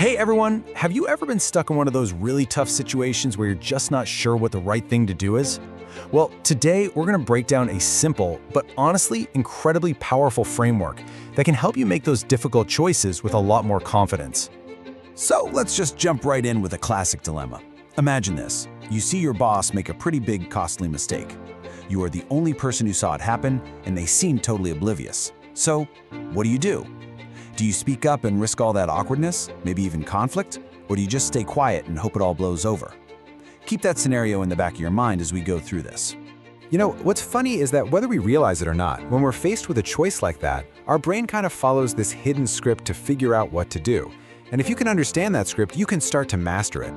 Hey everyone, have you ever been stuck in one of those really tough situations where you're just not sure what the right thing to do is? Well, today we're going to break down a simple, but honestly incredibly powerful framework that can help you make those difficult choices with a lot more confidence. So let's just jump right in with a classic dilemma. Imagine this. You see your boss make a pretty big, costly mistake. You are the only person who saw it happen, and they seem totally oblivious. So, what do? Do you speak up and risk all that awkwardness, maybe even conflict? Or do you just stay quiet and hope it all blows over? Keep that scenario in the back of your mind as we go through this. You know, what's funny is that whether we realize it or not, when we're faced with a choice like that, our brain kind of follows this hidden script to figure out what to do. And if you can understand that script, you can start to master it.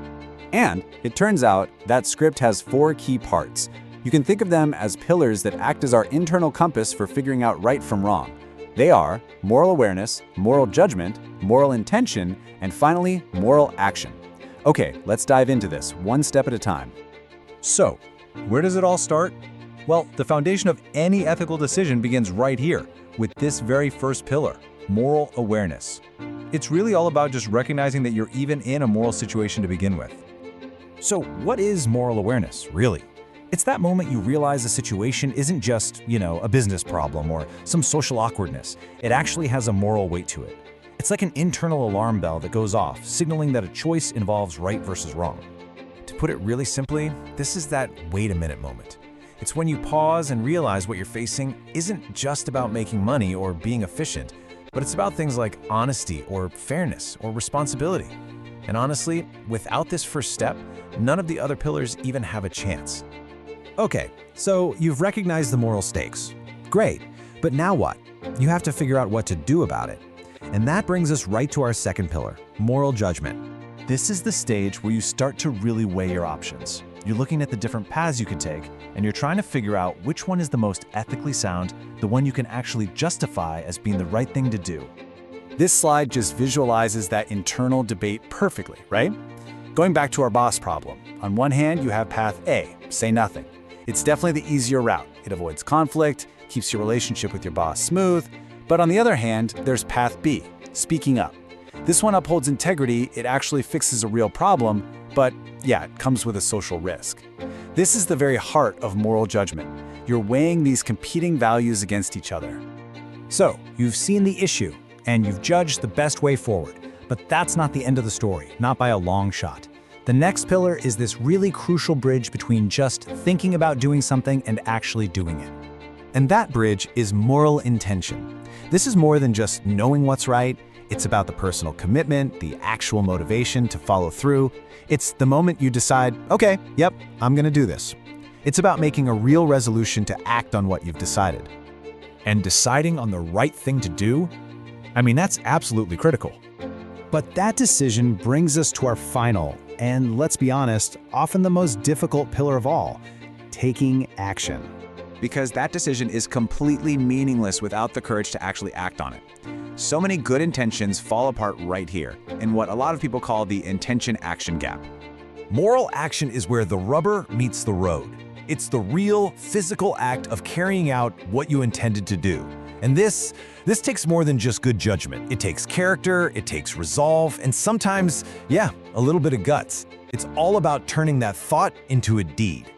And it turns out that script has 4 key parts. You can think of them as pillars that act as our internal compass for figuring out right from wrong. They are moral awareness, moral judgment, moral intention, and finally, moral action. Okay, let's dive into this one step at a time. So, where does it all start? Well, the foundation of any ethical decision begins right here, with this very first pillar, moral awareness. It's really all about just recognizing that you're even in a moral situation to begin with. So, what is moral awareness, really? It's that moment you realize a situation isn't just, a business problem or some social awkwardness. It actually has a moral weight to it. It's like an internal alarm bell that goes off, signaling that a choice involves right versus wrong. To put it really simply, this is that wait a minute moment. It's when you pause and realize what you're facing isn't just about making money or being efficient, but it's about things like honesty or fairness or responsibility. And honestly, without this first step, none of the other pillars even have a chance. Okay, so you've recognized the moral stakes. Great, but now what? You have to figure out what to do about it. And that brings us right to our second pillar, moral judgment. This is the stage where you start to really weigh your options. You're looking at the different paths you could take, and you're trying to figure out which one is the most ethically sound, the one you can actually justify as being the right thing to do. This slide just visualizes that internal debate perfectly, right? Going back to our boss problem, on one hand, you have path A, say nothing. It's definitely the easier route. It avoids conflict, keeps your relationship with your boss smooth. But on the other hand, there's path B, speaking up. This one upholds integrity, it actually fixes a real problem, but yeah, it comes with a social risk. This is the very heart of moral judgment. You're weighing these competing values against each other. So, you've seen the issue, and you've judged the best way forward. But that's not the end of the story, not by a long shot. The next pillar is this really crucial bridge between just thinking about doing something and actually doing it. And that bridge is moral intention. This is more than just knowing what's right. It's about the personal commitment, the actual motivation to follow through. It's the moment you decide, okay, yep, I'm gonna do this. It's about making a real resolution to act on what you've decided. And deciding on the right thing to do? That's absolutely critical. But that decision brings us to our final, and let's be honest, often the most difficult pillar of all, taking action. Because that decision is completely meaningless without the courage to actually act on it. So many good intentions fall apart right here, in what a lot of people call the intention-action gap. Moral action is where the rubber meets the road. It's the real, physical act of carrying out what you intended to do. And this takes more than just good judgment. It takes character, it takes resolve, and sometimes, a little bit of guts. It's all about turning that thought into a deed.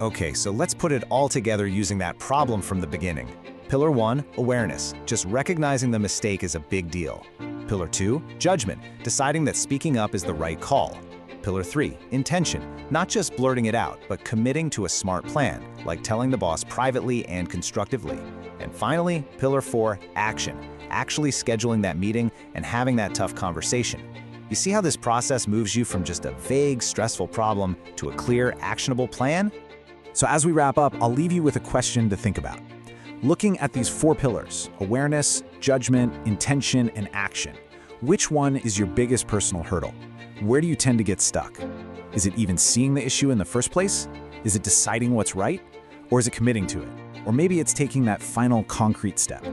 Okay, so let's put it all together using that problem from the beginning. Pillar 1, awareness, just recognizing the mistake is a big deal. Pillar 2, judgment, deciding that speaking up is the right call. Pillar 3, intention, not just blurting it out, but committing to a smart plan, like telling the boss privately and constructively. And finally, Pillar 4, action, actually scheduling that meeting and having that tough conversation. You see how this process moves you from just a vague, stressful problem to a clear, actionable plan? So as we wrap up, I'll leave you with a question to think about. Looking at these 4 pillars, awareness, judgment, intention, and action, which one is your biggest personal hurdle? Where do you tend to get stuck? Is it even seeing the issue in the first place? Is it deciding what's right? Or is it committing to it? Or maybe it's taking that final concrete step.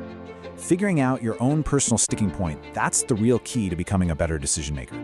Figuring out your own personal sticking point, that's the real key to becoming a better decision maker.